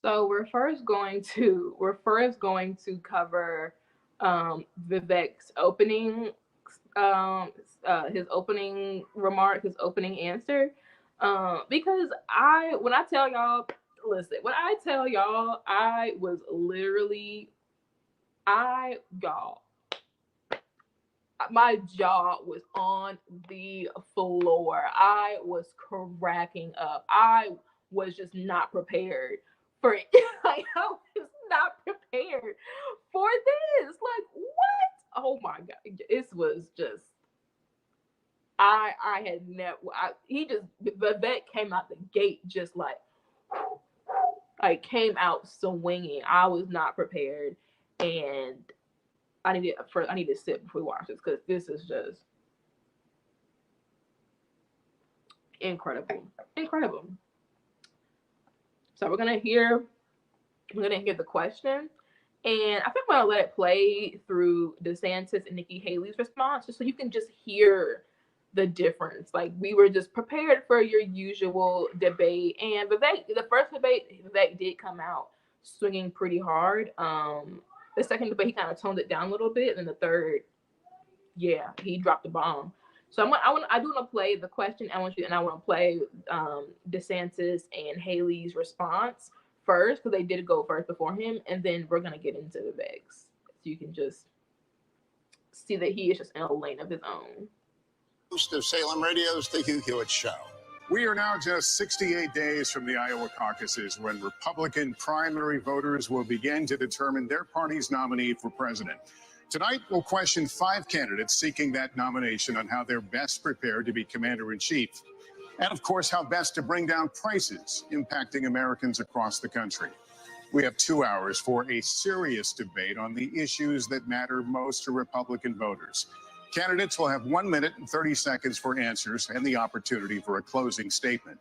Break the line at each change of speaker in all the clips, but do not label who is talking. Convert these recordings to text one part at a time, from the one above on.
So we're first going to cover Vivek's opening, his opening remark, his opening answer, because I when I tell y'all, listen, when I tell y'all, I was literally, I y'all, my jaw was on the floor. I was cracking up. I was just not prepared for it. Like, I was not prepared for this. Like, what? Oh my god! This was just. I had never. He just, Vivek came out the gate just like came out swinging. I was not prepared, and I need to sit before we watch this because this is just incredible, incredible. So we're gonna hear the question, and I think I'm gonna let it play through DeSantis and Nikki Haley's response, just so you can just hear the difference. Like, we were just prepared for your usual debate, and Vivek, the first debate, Vivek did come out swinging pretty hard. The second debate, he kind of toned it down a little bit, and the third, yeah, he dropped the bomb. So I do want to play the question. I want to play DeSantis and Haley's response first, because they did go first before him, and then we're gonna get into the Vex, so you can just see that he is just in a lane of his own.
Host of Salem Radio's The Hugh Hewitt Show. We are now just 68 days from the Iowa caucuses, when Republican primary voters will begin to determine their party's nominee for president. Tonight, we'll question 5 candidates seeking that nomination on how they're best prepared to be commander-in-chief. And, of course, how best to bring down prices impacting Americans across the country. We have 2 hours for a serious debate on the issues that matter most to Republican voters. Candidates will have 1 minute and 30 seconds for answers and the opportunity for a closing statement.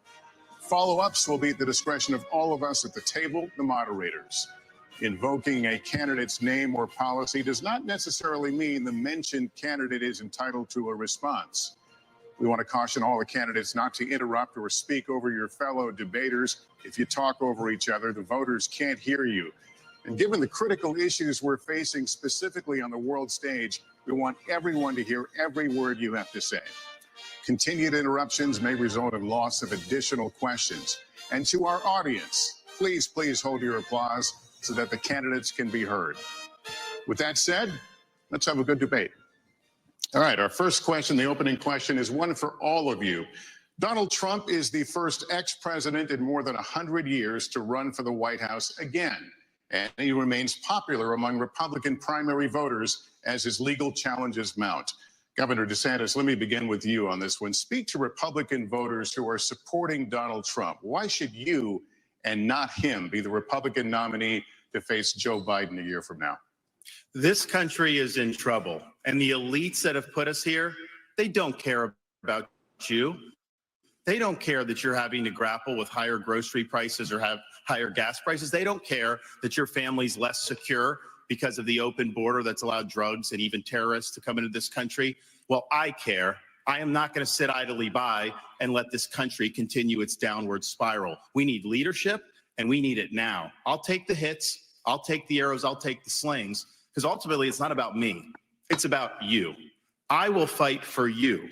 Follow-ups will be at the discretion of all of us at the table, the moderators. Invoking a candidate's name or policy does not necessarily mean the mentioned candidate is entitled to a response. We want to caution all the candidates not to interrupt or speak over your fellow debaters. If you talk over each other, the voters can't hear you. And given the critical issues we're facing specifically on the world stage, we want everyone to hear every word you have to say. Continued interruptions may result in loss of additional questions. And to our audience, please hold your applause so that the candidates can be heard. With that said, let's have a good debate. All right, our first question, the opening question, is one for all of you. Donald Trump is the first ex-president in more than 100 years to run for the White House again, and he remains popular among Republican primary voters as his legal challenges mount. Governor DeSantis, let me begin with you on this one. Speak to Republican voters who are supporting Donald Trump. Why should you and not him be the Republican nominee to face Joe Biden a year from now?
This country is in trouble, and the elites that have put us here, they don't care about you. They don't care that you're having to grapple with higher grocery prices or have higher gas prices. They don't care that your family's less secure because of the open border that's allowed drugs and even terrorists to come into this country. Well, I care. I am not going to sit idly by and let this country continue its downward spiral. We need leadership, and we need it now. I'll take the hits. I'll take the arrows. I'll take the slings, because ultimately it's not about me. It's about you. I will fight for you.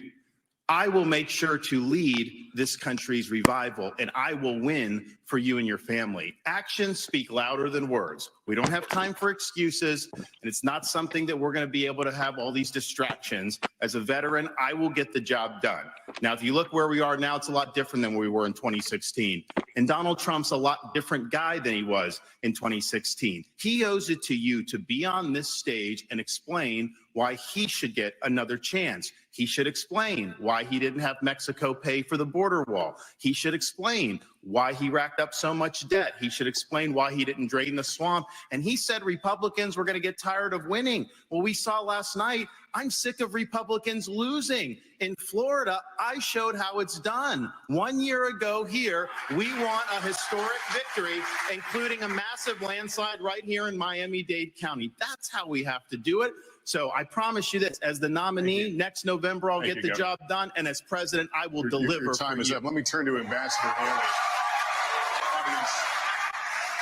I will make sure to lead this country's revival, and I will win for you and your family. Actions speak louder than words. We don't have time for excuses, and it's not something that we're going to be able to have all these distractions. As a veteran, I will get the job done. Now, if you look where we are now, it's a lot different than we were in 2016. And Donald Trump's a lot different guy than he was in 2016. He owes it to you to be on this stage and explain why he should get another chance. He should explain why he didn't have Mexico pay for the border wall. He should explain why he racked up so much debt. He should explain why he didn't drain the swamp. And he said Republicans were going to get tired of winning. Well, we saw last night, I'm sick of Republicans losing. In Florida, I showed how it's done. 1 year ago here, we won a historic victory, including a massive landslide right here in Miami-Dade County. That's how we have to do it. So I promise you this, as the nominee, next November, I'll get the job done. And as president, I will deliver.
Your time is up. Let me turn to Ambassador Haley.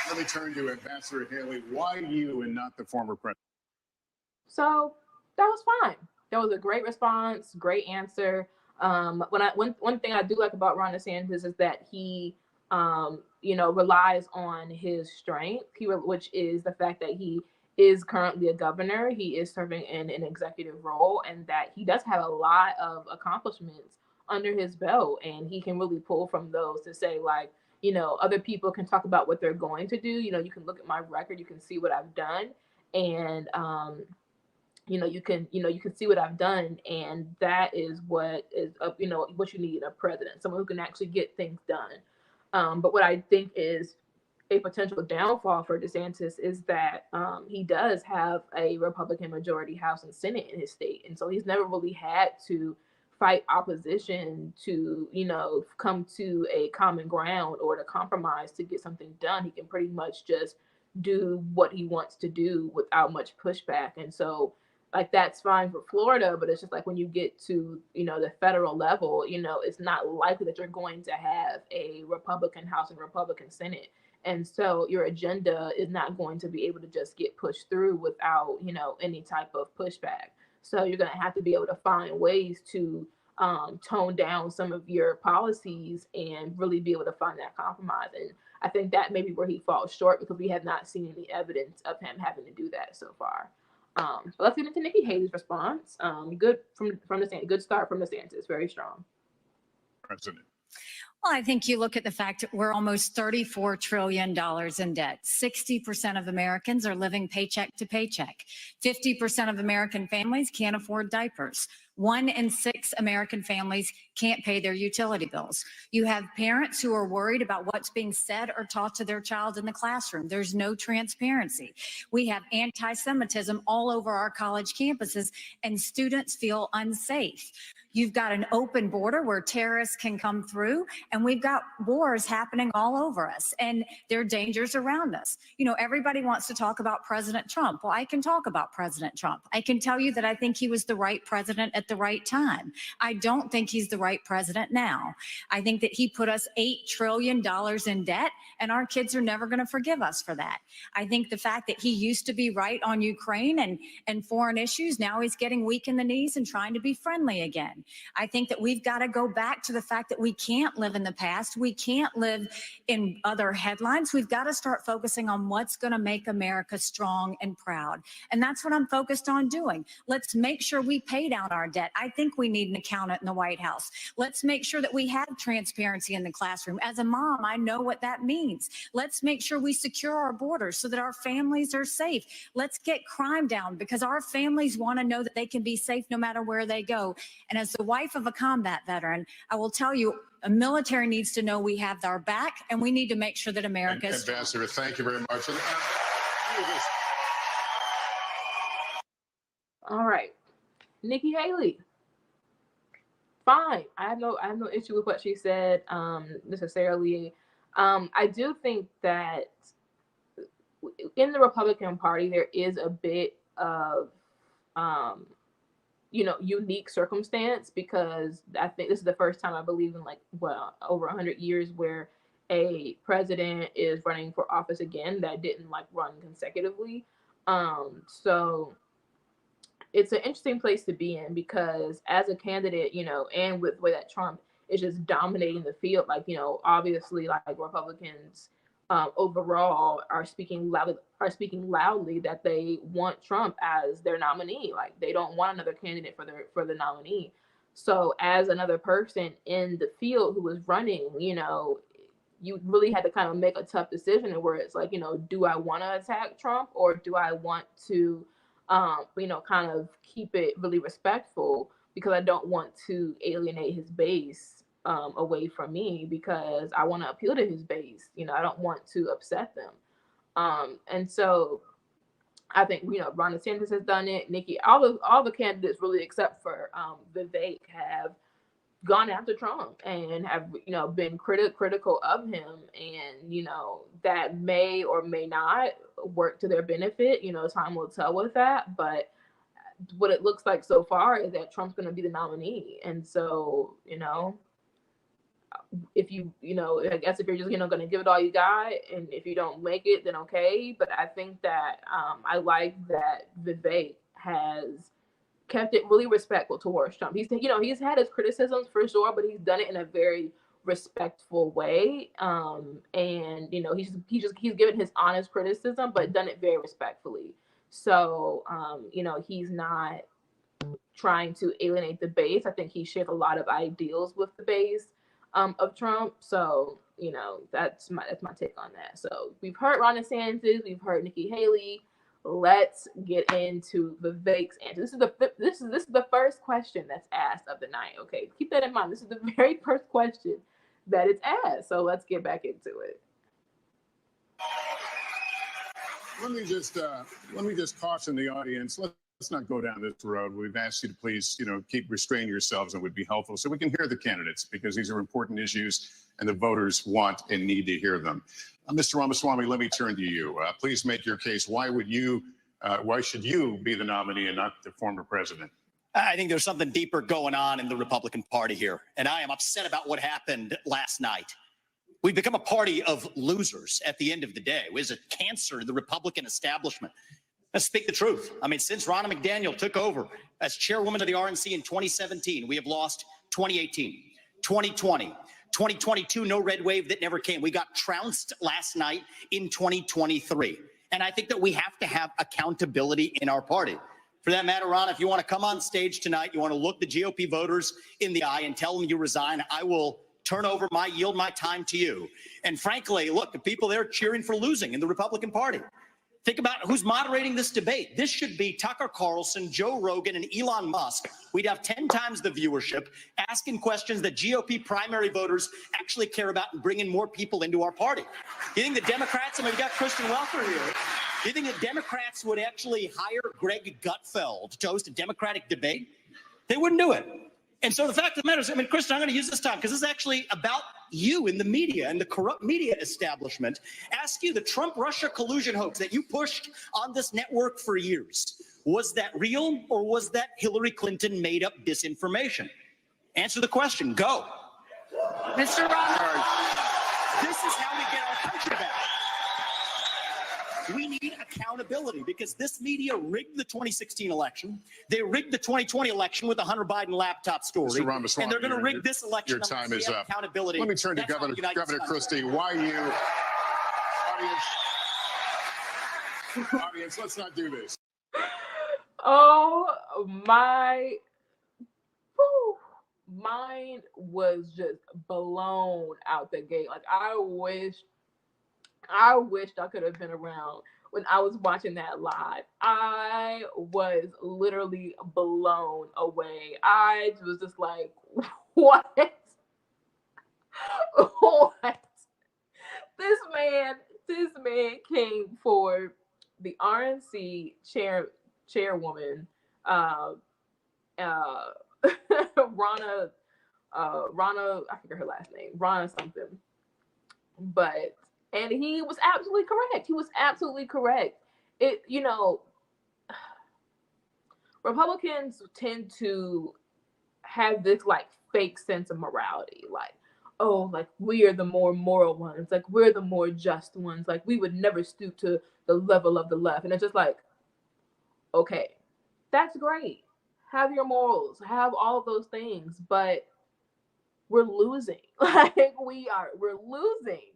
Let me turn to Ambassador Haley. Why you and not the former president?
So that was fine. That was a great response, great answer. One thing I do like about Ron DeSantis is that he relies on his strength, which is the fact that he is currently a governor. He is serving in an executive role, and that he does have a lot of accomplishments under his belt, and he can really pull from those to say, like, other people can talk about what they're going to do. You can look at my record, you can see what I've done, and you can see what I've done, and that is what is what you need in a president, someone who can actually get things done. But what I think is a potential downfall for DeSantis is that he does have a Republican majority House and Senate in his state, and so he's never really had to fight opposition to come to a common ground or to compromise to get something done. He can pretty much just do what he wants to do without much pushback, and so like that's fine for Florida, but it's just like when you get to the federal level, it's not likely that you're going to have a Republican House and Republican Senate, and so your agenda is not going to be able to just get pushed through without any type of pushback. So you're going to have to be able to find ways to tone down some of your policies and really be able to find that compromise. And I think that may be where he falls short, because we have not seen any evidence of him having to do that so far. But let's get into Nikki Haley's response. Good from DeSantis. Good start from DeSantis. Very strong.
President.
Well, I think you look at the fact that we're almost $34 trillion in debt. 60% of Americans are living paycheck to paycheck. 50% of American families can't afford diapers. 1 in 6 American families can't pay their utility bills. You have parents who are worried about what's being said or taught to their child in the classroom. There's no transparency. We have anti-Semitism all over our college campuses, and students feel unsafe. You've got an open border where terrorists can come through, and we've got wars happening all over us, and there are dangers around us. Everybody wants to talk about President Trump. Well, I can talk about President Trump. I can tell you that I think he was the right president at the right time. I don't think he's the right president now. I think that he put us $8 trillion in debt, and our kids are never going to forgive us for that. I think the fact that he used to be right on Ukraine and foreign issues, now he's getting weak in the knees and trying to be friendly again. I think that we've got to go back to the fact that we can't live in the past. We can't live in other headlines. We've got to start focusing on what's going to make America strong and proud. And that's what I'm focused on doing. Let's make sure we pay down our debt. I think we need an accountant in the White House. Let's make sure that we have transparency in the classroom. As a mom, I know what that means. Let's make sure we secure our borders so that our families are safe. Let's get crime down, because our families want to know that they can be safe no matter where they go. And as the wife of a combat veteran, I will tell you, a military needs to know we have our back, and we need to make sure that America is strong.
Ambassador, thank you very much.
All right, Nikki Haley. Fine. I have no issue with what she said necessarily. I do think that in the Republican Party there is a bit of unique circumstance, because I think this is the first time, I believe, in over 100 years where a president is running for office again that didn't run consecutively. So it's an interesting place to be in, because as a candidate, and with the way that Trump is just dominating the field, obviously, Republicans overall are speaking loudly that they want Trump as their nominee. They don't want another candidate for the nominee. So as another person in the field who was running, you really had to kind of make a tough decision, where it's do I want to attack Trump, or do I want to kind of keep it really respectful, because I don't want to alienate his base away from me, because I want to appeal to his base. I don't want to upset them. And so I think, Ron DeSantis has done it. Nikki, all the candidates really, except for Vivek, have gone after Trump and have, been critical of him. And, that may or may not work to their benefit. Time will tell with that. But what it looks like so far is that Trump's going to be the nominee. And so, if I guess if you're just, going to give it all you got, and if you don't make it, then okay. But I think that I like that Vivek has kept it really respectful towards Trump. He's had his criticisms for sure, but he's done it in a very respectful way. And he's given his honest criticism, but done it very respectfully. So he's not trying to alienate the base. I think he shared a lot of ideals with the base of Trump. So that's my take on that. So we've heard Ron DeSantis, we've heard Nikki Haley. Let's get into Vivek's answer. This is the first question that's asked of the night. Okay, keep that in mind. This is the very first question that it's asked. So let's get back into it.
Let me just caution the audience. Let's not go down this road. We've asked you to please, keep restrain yourselves, and would be helpful so we can hear the candidates, because these are important issues and the voters want and need to hear them. Mr. Ramaswamy, let me turn to you. Please make your case. Why should you be the nominee and not the former president?
I think there's something deeper going on in the Republican Party here, and I am upset about what happened last night. We've become a party of losers at the end of the day. It was a cancer to the Republican establishment. Let's speak the truth. I mean, since Ronna McDaniel took over as chairwoman of the RNC in 2017, we have lost 2018, 2020, 2022, no red wave that never came. We got trounced last night in 2023. And I think that we have to have accountability in our party. For that matter, Ron, if you want to come on stage tonight, you want to look the GOP voters in the eye and tell them you resign, I will yield my time to you. And frankly, look, the people there cheering for losing in the Republican Party. Think about who's moderating this debate. This should be Tucker Carlson, Joe Rogan, and Elon Musk. We'd have 10 times the viewership, asking questions that GOP primary voters actually care about and bringing more people into our party. You think the Democrats, we've got Kristen Welker here, do you think the Democrats would actually hire Greg Gutfeld to host a Democratic debate? They wouldn't do it. And so the fact of the matter is, Kristen, I'm going to use this time because this is actually about you in the media and the corrupt media establishment. Ask you, the Trump-Russia collusion hoax that you pushed on this network for years, was that real, or was that Hillary Clinton made up disinformation? Answer the question. Go.
Mr. Roberts.
This is how we get our country back. We need accountability because this media rigged the 2016 election. They rigged the 2020 election with the Hunter Biden laptop story.
Mr. Ramaswamy,
and they're going to rig this election.
Your time is up.
Accountability.
Let me turn to Governor Christie. Why you, audience, let's not do this.
Oh my, mine was just blown out the gate. Like I wished I could have been around when I was watching that live. I was literally blown away. I was just like, what? What? This man came for the RNC chairwoman, Ronna, I forget her last name, Ronna something. And he was absolutely correct. Republicans tend to have this like fake sense of morality. Like, oh, like we are the more moral ones. Like we're the more just ones. Like we would never stoop to the level of the left. And it's just like, okay, that's great. Have your morals, have all of those things, but we're losing. We're losing.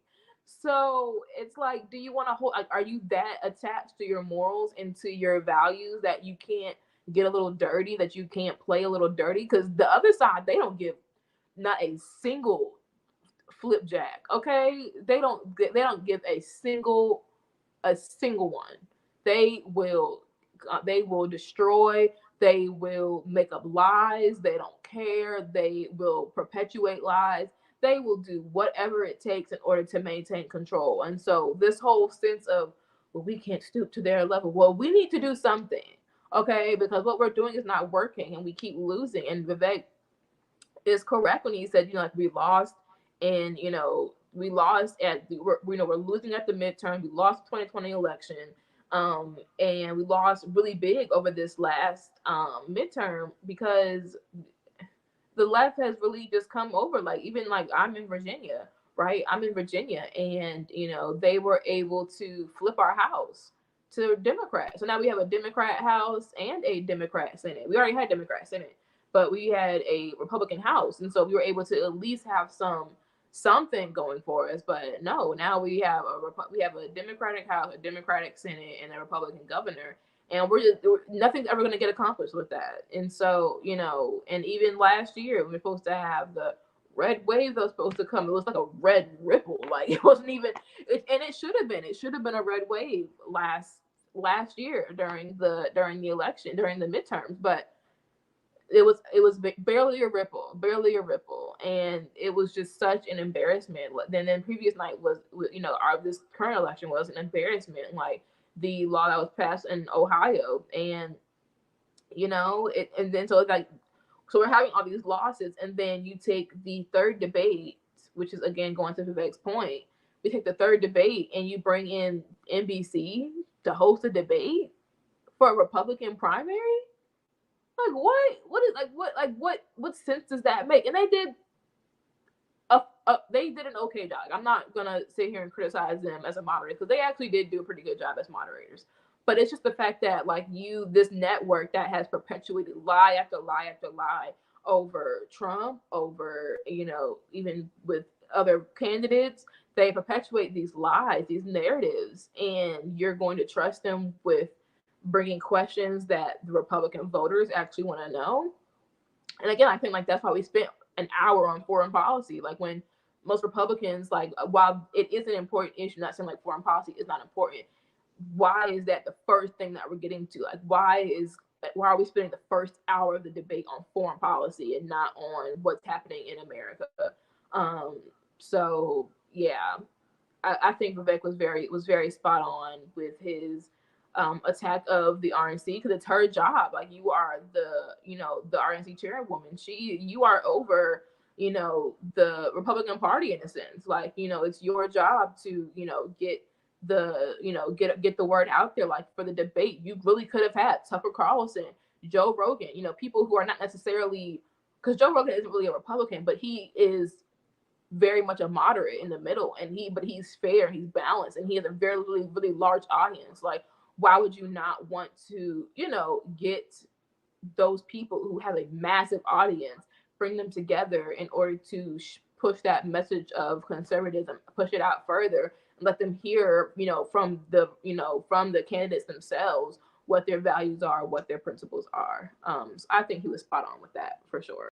So it's like, do you want to hold, like, are you that attached to your morals and to your values that you can't get a little dirty, that you can't play a little dirty? Because the other side, they don't give not a single flipjack. Okay. They don't give a single one. They will destroy. They will make up lies. They don't care. They will perpetuate lies. They will do whatever it takes in order to maintain control. And so this whole sense of, well, we can't stoop to their level. Well, we need to do something, okay? Because what we're doing is not working and we keep losing. And Vivek is correct when he said, like we lost and, we're losing at the midterm. We lost the 2020 election. And we lost really big over this last midterm because the left has really just come over. Like, even like I'm in Virginia, right? I'm in Virginia, and they were able to flip our house to Democrats. So now we have a Democrat House and a Democrat Senate. We already had Democrat Senate, but we had a Republican House, and so we were able to at least have something going for us. But no, now we have a Democratic House, a Democratic Senate, and a Republican governor, and nothing's ever going to get accomplished with that. And so and even last year we were supposed to have the red wave that was supposed to come. It was like a red ripple. Like, it wasn't even. And it should have been. It should have been a red wave last year during the election, during the midterms, but it was barely a ripple, and it was just such an embarrassment. Then previous night was, this current election was an embarrassment, like the law that was passed in Ohio, and and then so it's like, so we're having all these losses, and then you take the third debate, which is again going to Vivek's point. We take the third debate and you bring in NBC to host a debate for a Republican primary. Like, what sense does that make? And they did an okay job. I'm not gonna sit here and criticize them as a moderator, because they actually did do a pretty good job as moderators. But it's just the fact that, like, this network that has perpetuated lie after lie after lie over Trump, over even with other candidates, they perpetuate these lies, these narratives, and you're going to trust them with bringing questions that the Republican voters actually want to know. And again, I think, like, that's why we spent an hour on foreign policy. Like, when most Republicans, like, while it is an important issue, not saying like foreign policy is not important, why is that the first thing that we're getting to? Like, why are we spending the first hour of the debate on foreign policy and not on what's happening in America? So yeah, I think Vivek was very spot on with his attack of the RNC, because it's her job. Like, you are the RNC chairwoman. You are over the Republican Party in a sense. Like, it's your job to get get the word out there. Like, for the debate, you really could have had Tucker Carlson, Joe Rogan, people who are not necessarily, because Joe Rogan isn't really a Republican, but he is very much a moderate in the middle, but he's fair, he's balanced, and he has a very really, really large audience. Like, why would you not want to get those people who have a massive audience, bring them together in order to push that message of conservatism, push it out further, and let them hear from the candidates themselves what their values are, what their principles are. So I think he was spot on with that, for sure.